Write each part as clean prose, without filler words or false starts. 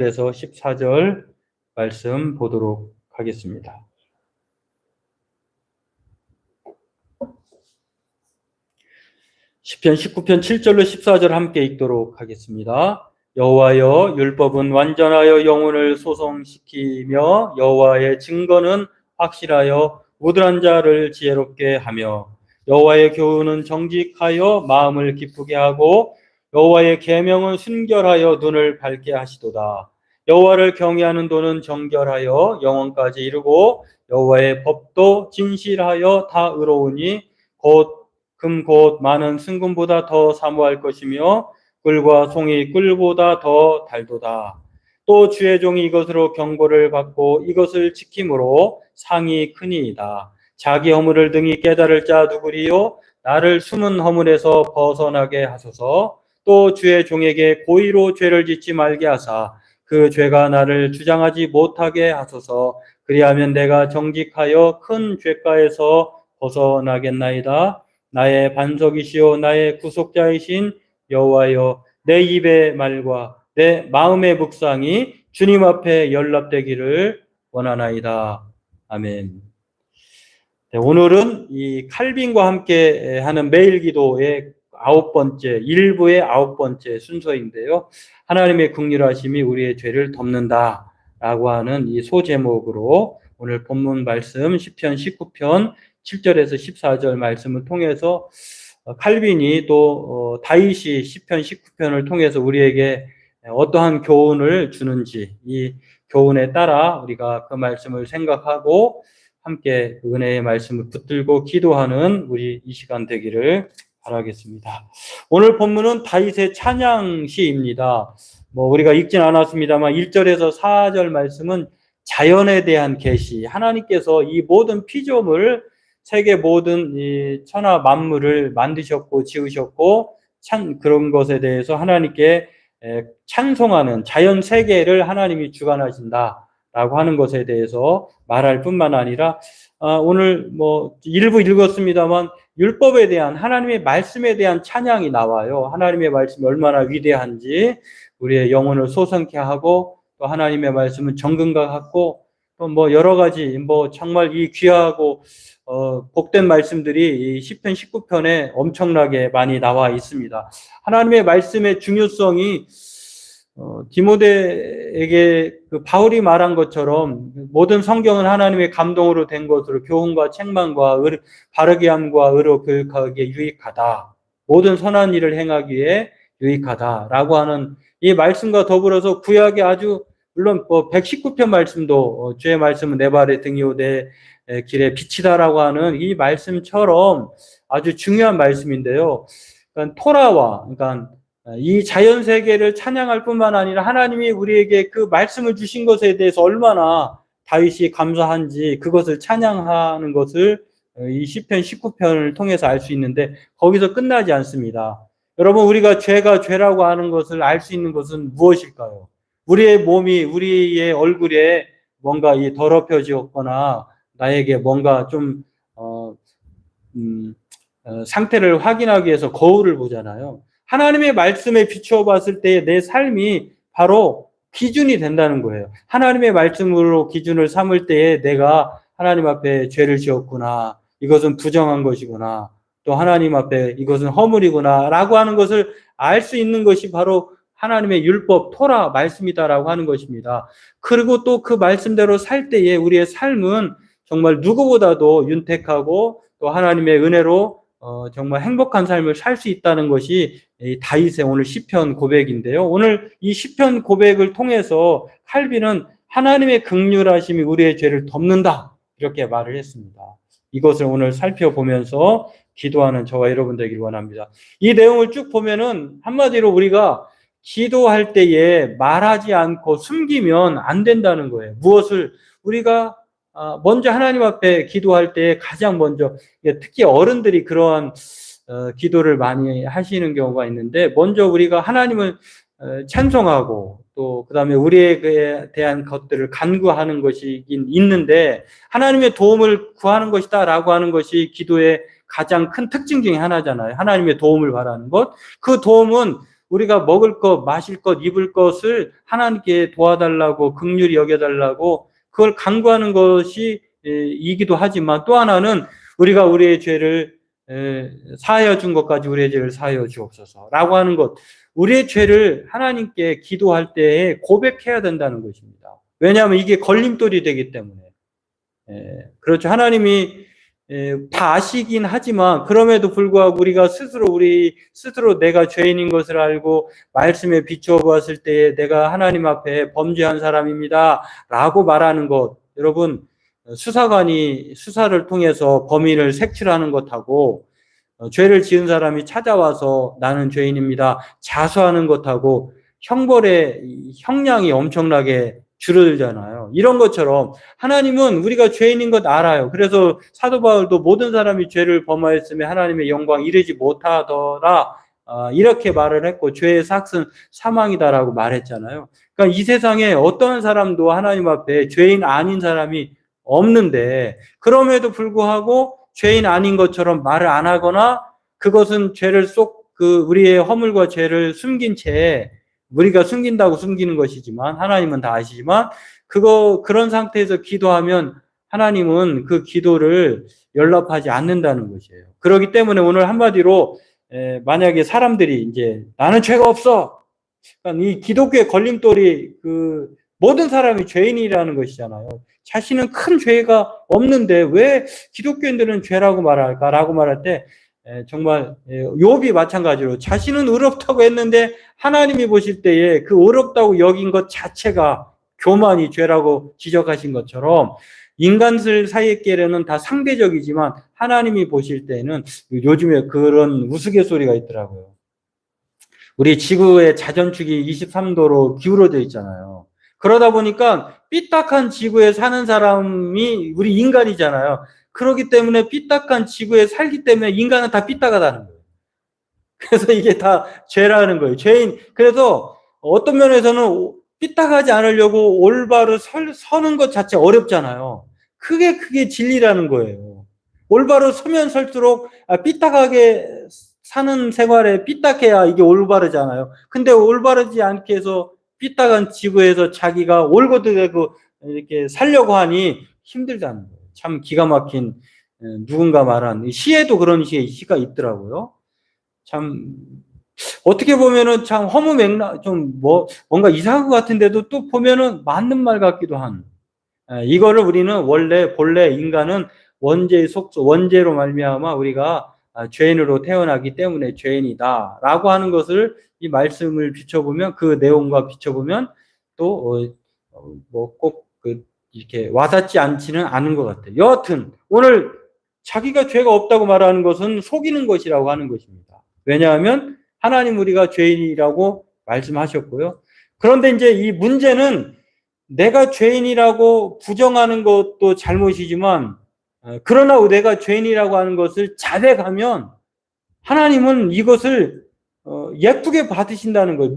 그래서 14절 말씀 보도록 하겠습니다. 시편 19편 7절로 14절 함께 읽도록 하겠습니다. 여호와여, 율법은 완전하여 영혼을 소성시키며 여호와의 증거는 확실하여 우둔한 자를 지혜롭게 하며 여호와의 교훈은 정직하여 마음을 기쁘게 하고 여호와의 계명은 순결하여 눈을 밝게 하시도다. 여호와를 경외하는 도는 정결하여 영원까지 이르고 여호와의 법도 진실하여 다 의로우니 금 곧 많은 승금보다 더 사모할 것이며 꿀과 송이 꿀보다 더 달도다. 또 주의 종이 이것으로 경고를 받고 이것을 지킴으로 상이 크니이다. 자기 허물을 등이 깨달을 자 누구리요? 나를 숨은 허물에서 벗어나게 하소서. 또 주의 종에게 고의로 죄를 짓지 말게 하사 그 죄가 나를 주장하지 못하게 하소서. 그리하면 내가 정직하여 큰 죄가에서 벗어나겠나이다. 나의 반석이시오 나의 구속자이신 여호와여, 내 입의 말과 내 마음의 묵상이 주님 앞에 연락되기를 원하나이다. 아멘. 네, 오늘은 이 칼빈과 함께 하는 매일 기도의 9번째, 1부의 9번째 순서인데요. 하나님의 긍휼하심이 우리의 죄를 덮는다 라고 하는 이 소제목으로 오늘 본문 말씀 시편 19편 7절에서 14절 말씀을 통해서 칼빈이 또 다윗이 시편 19편을 통해서 우리에게 어떠한 교훈을 주는지 이 교훈에 따라 우리가 그 말씀을 생각하고 함께 은혜의 말씀을 붙들고 기도하는 우리 이 시간 되기를 바라겠습니다. 오늘 본문은 다윗의 찬양시입니다. 우리가 읽진 않았습니다만 1절에서 4절 말씀은 자연에 대한 계시, 하나님께서 이 모든 피조물, 세계 모든 이 천하 만물을 만드셨고 지으셨고 그런 것에 대해서 하나님께 찬송하는 자연 세계를 하나님이 주관하신다라고 하는 것에 대해서 말할 뿐만 아니라 오늘 일부 읽었습니다만 율법에 대한 하나님의 말씀에 대한 찬양이 나와요. 하나님의 말씀이 얼마나 위대한지 우리의 영혼을 소성케 하고 또 하나님의 말씀은 정금과 같고 또 여러 가지 정말 이 귀하고 복된 말씀들이 이 시편 19편에 엄청나게 많이 나와 있습니다. 하나님의 말씀의 중요성이 디모데에게 그 바울이 말한 것처럼 모든 성경은 하나님의 감동으로 된 것으로 교훈과 책망과 바르게 함과 의로 교육하기에 유익하다. 모든 선한 일을 행하기에 유익하다라고 하는 이 말씀과 더불어서 구약의 아주 물론 119편 말씀도 주의 말씀은 내 발의 등이요 내 길의 빛이다라고 하는 이 말씀처럼 아주 중요한 말씀인데요. 그러니까 토라와 이 자연 세계를 찬양할 뿐만 아니라 하나님이 우리에게 그 말씀을 주신 것에 대해서 얼마나 다윗이 감사한지 그것을 찬양하는 것을 이 시편 19편을 통해서 알 수 있는데 거기서 끝나지 않습니다. 여러분, 우리가 죄가 죄라고 하는 것을 알 수 있는 것은 무엇일까요? 우리의 몸이 우리의 얼굴에 뭔가 더럽혀지었거나 나에게 뭔가 좀 상태를 확인하기 위해서 거울을 보잖아요. 하나님의 말씀에 비추어 봤을 때 내 삶이 바로 기준이 된다는 거예요. 하나님의 말씀으로 기준을 삼을 때에 내가 하나님 앞에 죄를 지었구나, 이것은 부정한 것이구나, 또 하나님 앞에 이것은 허물이구나 라고 하는 것을 알 수 있는 것이 바로 하나님의 율법, 토라 말씀이다라고 하는 것입니다. 그리고 또 그 말씀대로 살 때에 우리의 삶은 정말 누구보다도 윤택하고 또 하나님의 은혜로 정말 행복한 삶을 살 수 있다는 것이 이 다윗의 오늘 시편 고백인데요. 오늘 이 시편 고백을 통해서 칼빈은 하나님의 긍휼하심이 우리의 죄를 덮는다 이렇게 말을 했습니다. 이것을 오늘 살펴보면서 기도하는 저와 여러분 되길 원합니다. 이 내용을 쭉 보면은 한마디로 우리가 기도할 때에 말하지 않고 숨기면 안 된다는 거예요. 무엇을 우리가 먼저 하나님 앞에 기도할 때 가장 먼저, 특히 어른들이 그러한 기도를 많이 하시는 경우가 있는데, 먼저 우리가 하나님을 찬송하고 또 그다음에 우리에 대한 것들을 간구하는 것이긴 있는데, 하나님의 도움을 구하는 것이다라고 하는 것이 기도의 가장 큰 특징 중에 하나잖아요. 하나님의 도움을 바라는 것. 그 도움은 우리가 먹을 것, 마실 것, 입을 것을 하나님께 도와달라고 긍휼히 여겨달라고 그걸 간구하는 것이 이기도 하지만 또 하나는 우리가 우리의 죄를 사하여 준 것까지 우리의 죄를 사하여 주옵소서라고 하는 것. 우리의 죄를 하나님께 기도할 때에 고백해야 된다는 것입니다. 왜냐하면 이게 걸림돌이 되기 때문에. 그렇죠. 하나님이 다 아시긴 하지만 그럼에도 불구하고 우리 스스로 내가 죄인인 것을 알고 말씀에 비추어 보았을 때에 내가 하나님 앞에 범죄한 사람입니다 라고 말하는 것. 여러분, 수사관이 수사를 통해서 범인을 색출하는 것하고 죄를 지은 사람이 찾아와서 나는 죄인입니다 자수하는 것하고 형벌의 형량이 엄청나게 줄어들잖아요. 이런 것처럼 하나님은 우리가 죄인인 것 알아요. 그래서 사도 바울도 모든 사람이 죄를 범하였으며 하나님의 영광 이르지 못하더라 이렇게 말을 했고 죄의 삭은 사망이다라고 말했잖아요. 그러니까 이 세상에 어떤 사람도 하나님 앞에 죄인 아닌 사람이 없는데 그럼에도 불구하고 죄인 아닌 것처럼 말을 안 하거나 그것은 죄를 우리의 허물과 죄를 숨긴 채 우리가 숨긴다고 숨기는 것이지만 하나님은 다 아시지만 그런 상태에서 기도하면 하나님은 그 기도를 연락하지 않는다는 것이에요. 그렇기 때문에 오늘 한마디로 만약에 사람들이 이제 나는 죄가 없어. 그러니까 이 기독교의 걸림돌이 모든 사람이 죄인이라는 것이잖아요. 자신은 큰 죄가 없는데 왜 기독교인들은 죄라고 말할까라고 말할 때 정말 욥이 마찬가지로 자신은 의롭다고 했는데 하나님이 보실 때에 그 의롭다고 여긴 것 자체가 교만이 죄라고 지적하신 것처럼 인간들 사이의 깨려는 다 상대적이지만 하나님이 보실 때는 요즘에 그런 우스갯소리가 있더라고요. 우리 지구의 자전축이 23도로 기울어져 있잖아요. 그러다 보니까 삐딱한 지구에 사는 사람이 우리 인간이잖아요. 그렇기 때문에 삐딱한 지구에 살기 때문에 인간은 다 삐딱하다는 거예요. 그래서 이게 다 죄라는 거예요. 죄인. 그래서 어떤 면에서는 삐딱하지 않으려고 올바로 서는 것 자체 어렵잖아요. 그게 진리라는 거예요. 올바로 서면 설수록 삐딱하게 사는 생활에 삐딱해야 이게 올바르잖아요. 근데 올바르지 않게 해서 삐딱한 지구에서 자기가 올곧되고 이렇게 살려고 하니 힘들다는 거예요. 참 기가 막힌 누군가 말한 시에도 그런 시가 있더라고요. 참 어떻게 보면은 참 허무맹랑 뭔가 이상한 것 같은데도 또 보면은 맞는 말 같기도 한. 이거를 우리는 본래 인간은 원죄로 말미암아 우리가 죄인으로 태어나기 때문에 죄인이다라고 하는 것을 이 말씀을 비춰보면 그 내용과 비춰보면 또 뭐 꼭 이렇게 와닿지 않지는 않은 것 같아요. 여하튼 오늘 자기가 죄가 없다고 말하는 것은 속이는 것이라고 하는 것입니다. 왜냐하면 하나님 우리가 죄인이라고 말씀하셨고요. 그런데 이제 이 문제는 내가 죄인이라고 부정하는 것도 잘못이지만 그러나 내가 죄인이라고 하는 것을 자백하면 하나님은 이것을 예쁘게 받으신다는 거예요.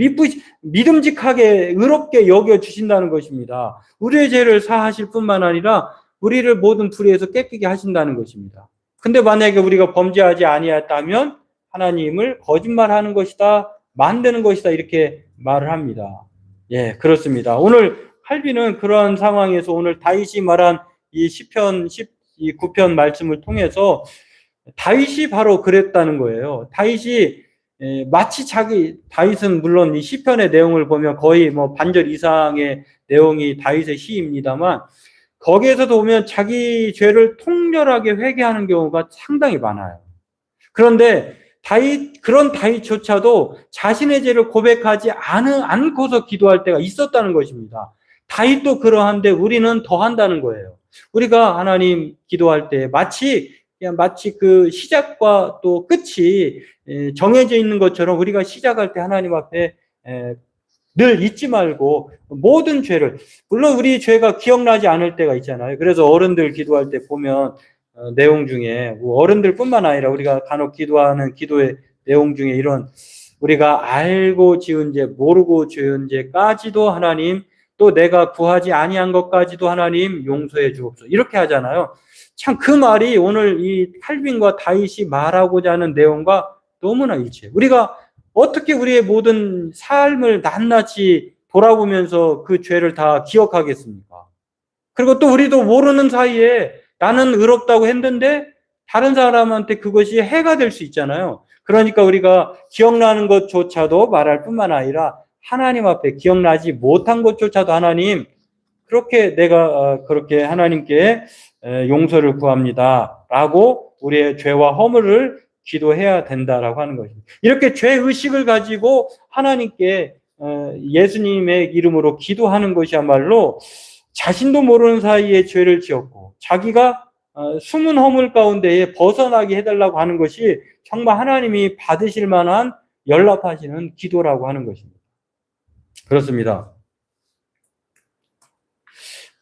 믿음직하게 의롭게 여겨주신다는 것입니다. 우리의 죄를 사하실 뿐만 아니라 우리를 모든 불의에서 깨끗게 하신다는 것입니다. 근데 만약에 우리가 범죄하지 아니했다면 하나님을 거짓말하는 것이다, 만드는 것이다 이렇게 말을 합니다. 예, 그렇습니다. 오늘 칼빈은 그러한 상황에서 오늘 다윗이 말한 이 시편 19편 말씀을 통해서 다윗이 바로 그랬다는 거예요. 다윗이 마치 다윗은 물론 이 시편의 내용을 보면 거의 뭐 반절 이상의 내용이 다윗의 시입니다만 거기에서도 보면 자기 죄를 통렬하게 회개하는 경우가 상당히 많아요. 그런데 그런 다윗조차도 자신의 죄를 고백하지 않고서 기도할 때가 있었다는 것입니다. 다윗도 그러한데 우리는 더 한다는 거예요. 우리가 하나님 기도할 때 마치 그 시작과 또 끝이 정해져 있는 것처럼 우리가 시작할 때 하나님 앞에 늘 잊지 말고 모든 죄를, 물론 우리 죄가 기억나지 않을 때가 있잖아요. 그래서 어른들 기도할 때 보면 내용 중에 어른들뿐만 아니라 우리가 간혹 기도하는 기도의 내용 중에 이런 우리가 알고 지은 죄, 모르고 지은 죄까지도 하나님, 또 내가 구하지 아니한 것까지도 하나님 용서해 주옵소서 이렇게 하잖아요. 참 그 말이 오늘 이 칼빈과 다윗이 말하고자 하는 내용과 너무나 일치해요. 우리가 어떻게 우리의 모든 삶을 낱낱이 돌아보면서 그 죄를 다 기억하겠습니까? 그리고 또 우리도 모르는 사이에 나는 의롭다고 했는데 다른 사람한테 그것이 해가 될 수 있잖아요. 그러니까 우리가 기억나는 것조차도 말할 뿐만 아니라 하나님 앞에 기억나지 못한 것조차도 하나님, 그렇게 내가 그렇게 하나님께 용서를 구합니다 라고 우리의 죄와 허물을 기도해야 된다라고 하는 것입니다. 이렇게 죄의식을 가지고 하나님께 예수님의 이름으로 기도하는 것이야말로 자신도 모르는 사이에 죄를 지었고 자기가 숨은 허물 가운데에 벗어나게 해달라고 하는 것이 정말 하나님이 받으실 만한 연락하시는 기도라고 하는 것입니다. 그렇습니다.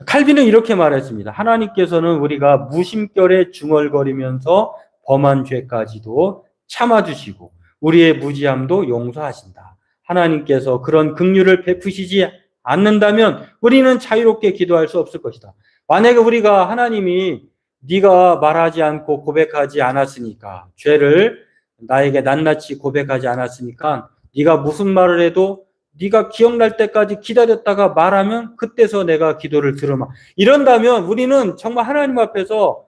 칼빈은 이렇게 말했습니다. 하나님께서는 우리가 무심결에 중얼거리면서 범한 죄까지도 참아주시고 우리의 무지함도 용서하신다. 하나님께서 그런 긍휼을 베푸시지 않는다면 우리는 자유롭게 기도할 수 없을 것이다. 만약에 우리가 하나님이 네가 말하지 않고 고백하지 않았으니까, 죄를 나에게 낱낱이 고백하지 않았으니까 네가 무슨 말을 해도 네가 기억날 때까지 기다렸다가 말하면 그때서 내가 기도를 들으마. 이런다면 우리는 정말 하나님 앞에서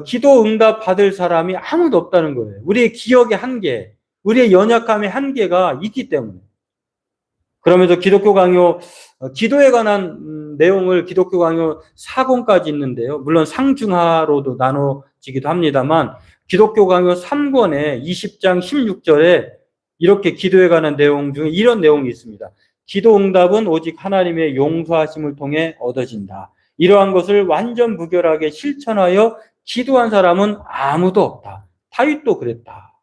기도 응답 받을 사람이 아무도 없다는 거예요. 우리의 기억의 한계, 우리의 연약함의 한계가 있기 때문에. 그러면서 기독교 강요, 기도에 관한 내용을 기독교 강요 4권까지 있는데요. 물론 상중하로도 나눠지기도 합니다만 기독교 강요 3권의 20장 16절에 이렇게 기도에 관한 내용 중에 이런 내용이 있습니다. 기도 응답은 오직 하나님의 용서하심을 통해 얻어진다. 이러한 것을 완전 무결하게 실천하여 기도한 사람은 아무도 없다. 다윗도 그랬다.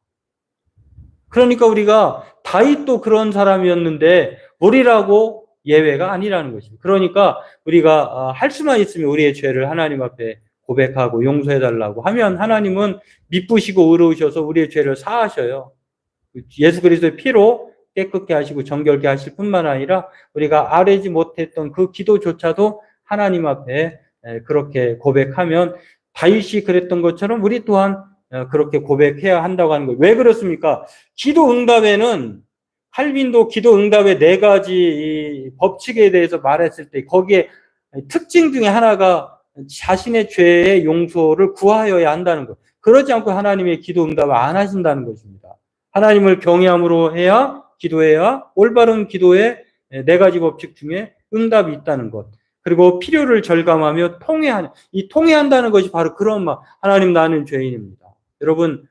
그러니까 우리가 다윗도 그런 사람이었는데 우리라고 예외가 아니라는 것입니다. 그러니까 우리가 할 수만 있으면 우리의 죄를 하나님 앞에 고백하고 용서해달라고 하면 하나님은 미쁘시고 의로우셔서 우리의 죄를 사하셔요. 예수 그리스도의 피로 깨끗게 하시고 정결케 하실 뿐만 아니라 우리가 아뢰지 못했던 그 기도조차도 하나님 앞에 그렇게 고백하면 다윗이 그랬던 것처럼 우리 또한 그렇게 고백해야 한다고 하는 거예요. 왜 그렇습니까? 기도 응답에는 칼빈도 기도 응답의 4가지 법칙에 대해서 말했을 때 거기에 특징 중에 하나가 자신의 죄의 용서를 구하여야 한다는 것. 그러지 않고 하나님의 기도 응답을 안 하신다는 것입니다. 하나님을 경외함으로 해야 기도해야 올바른 기도의 4가지 법칙 중에 응답이 있다는 것. 그리고 필요를 절감하며 통회하는, 이 통회한다는 것이 바로 그런 말. 하나님 나는 죄인입니다. 여러분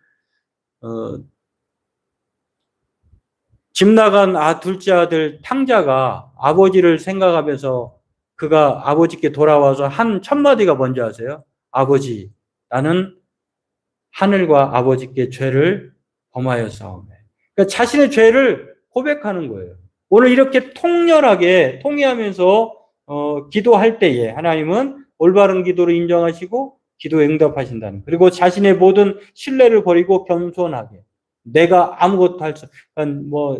집 나간 둘째 아들 탕자가 아버지를 생각하면서 그가 아버지께 돌아와서 한 첫 마디가 뭔지 아세요? 아버지, 나는 하늘과 아버지께 죄를 범하였사오매. 그러니까 자신의 죄를 고백하는 거예요. 오늘 이렇게 통렬하게 통회하면서 기도할 때에 하나님은 올바른 기도를 인정하시고 기도에 응답하신다는. 그리고 자신의 모든 신뢰를 버리고 겸손하게 내가 아무것도 할 수,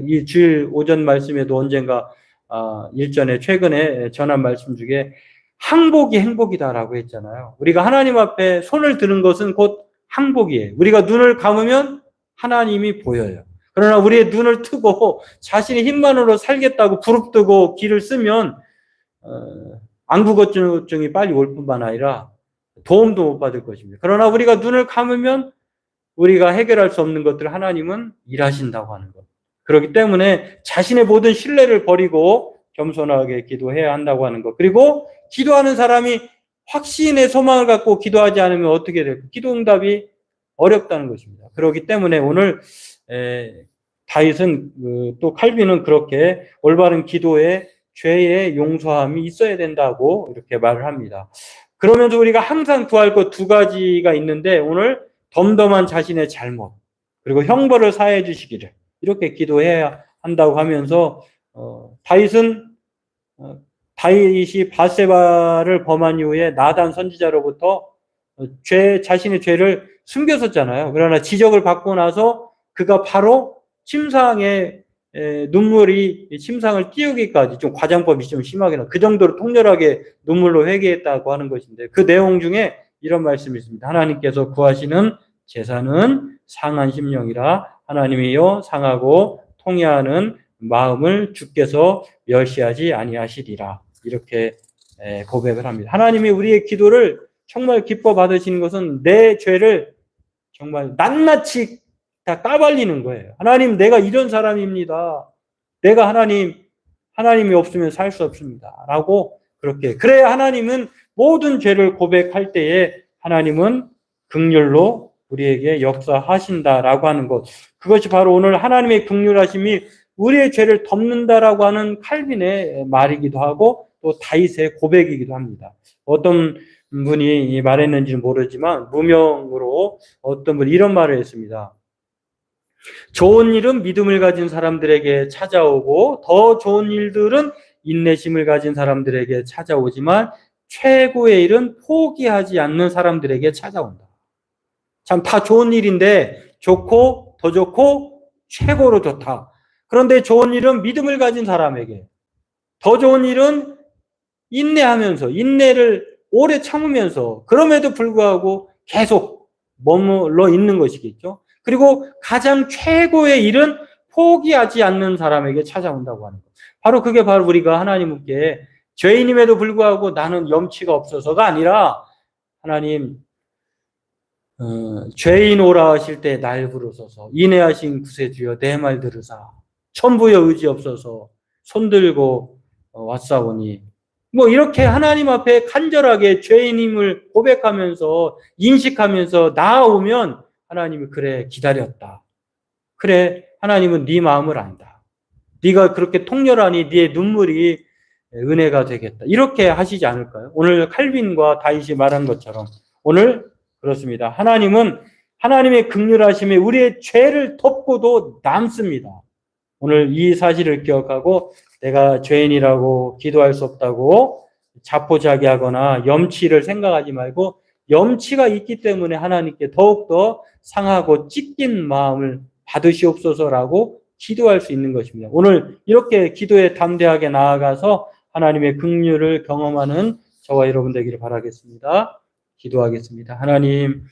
이 주일 오전 말씀에도 언젠가 일전에 최근에 전한 말씀 중에 항복이 행복이다라고 했잖아요. 우리가 하나님 앞에 손을 드는 것은 곧 항복이에요. 우리가 눈을 감으면 하나님이 보여요. 그러나 우리의 눈을 트고 자신의 힘만으로 살겠다고 부릅뜨고 길을 쓰면 안구건조증이 빨리 올 뿐만 아니라 도움도 못 받을 것입니다. 그러나 우리가 눈을 감으면 우리가 해결할 수 없는 것들을 하나님은 일하신다고 하는 것. 그렇기 때문에 자신의 모든 신뢰를 버리고 겸손하게 기도해야 한다고 하는 것. 그리고 기도하는 사람이 확신의 소망을 갖고 기도하지 않으면 어떻게 될까? 기도 응답이 어렵다는 것입니다. 그렇기 때문에 오늘 다윗은 또 칼빈은 그렇게 올바른 기도에 죄의 용서함이 있어야 된다고 이렇게 말을 합니다. 그러면서 우리가 항상 구할 것 2가지가 있는데 오늘 덤덤한 자신의 잘못 그리고 형벌을 사해 주시기를 이렇게 기도해야 한다고 하면서 다윗이 밧세바를 범한 이후에 나단 선지자로부터 자신의 죄를 숨겼었잖아요. 그러나 지적을 받고 나서 그가 바로 침상에 눈물이 침상을 띄우기까지 좀 과장법이 좀 심하게 그 정도로 통렬하게 눈물로 회개했다고 하는 것인데 그 내용 중에 이런 말씀이 있습니다. 하나님께서 구하시는 제사는 상한 심령이라 하나님이여 상하고 통해하는 마음을 주께서 멸시하지 아니하시리라. 이렇게 고백을 합니다. 하나님이 우리의 기도를 정말 기뻐 받으시는 것은 내 죄를 정말 낱낱이 다 까발리는 거예요. 하나님, 내가 이런 사람입니다. 내가 하나님이 없으면 살 수 없습니다. 라고 그렇게. 그래야 하나님은 모든 죄를 고백할 때에 하나님은 긍휼로 우리에게 역사하신다라고 하는 것. 그것이 바로 오늘 하나님의 긍휼하심이 우리의 죄를 덮는다라고 하는 칼빈의 말이기도 하고 또 다윗의 고백이기도 합니다. 어떤 분이 말했는지는 모르지만 무명으로 어떤 분이 이런 말을 했습니다. 좋은 일은 믿음을 가진 사람들에게 찾아오고 더 좋은 일들은 인내심을 가진 사람들에게 찾아오지만 최고의 일은 포기하지 않는 사람들에게 찾아온다. 참 다 좋은 일인데 좋고 더 좋고 최고로 좋다. 그런데 좋은 일은 믿음을 가진 사람에게, 더 좋은 일은 인내하면서 인내를 오래 참으면서 그럼에도 불구하고 계속 머물러 있는 것이겠죠. 그리고 가장 최고의 일은 포기하지 않는 사람에게 찾아온다고 하는 것. 바로 그게 바로 우리가 하나님께 죄인임에도 불구하고 나는 염치가 없어서가 아니라 하나님 죄인 오라 하실 때 날 부르소서 인애하신 구세주여 내 말 들으사 천부여 의지 없어서 손들고 왔사오니 뭐 이렇게 하나님 앞에 간절하게 죄인임을 고백하면서 인식하면서 나아오면 하나님이 그래 기다렸다. 그래 하나님은 네 마음을 안다. 네가 그렇게 통렬하니 네 눈물이 은혜가 되겠다. 이렇게 하시지 않을까요? 오늘 칼빈과 다윗이 말한 것처럼 오늘 그렇습니다. 하나님은 하나님의 긍휼하심에 우리의 죄를 덮고도 남습니다. 오늘 이 사실을 기억하고 내가 죄인이라고 기도할 수 없다고 자포자기하거나 염치를 생각하지 말고 염치가 있기 때문에 하나님께 더욱더 상하고 찢긴 마음을 받으시옵소서라고 기도할 수 있는 것입니다. 오늘 이렇게 기도에 담대하게 나아가서 하나님의 긍휼을 경험하는 저와 여러분 되기를 바라겠습니다. 기도하겠습니다. 하나님,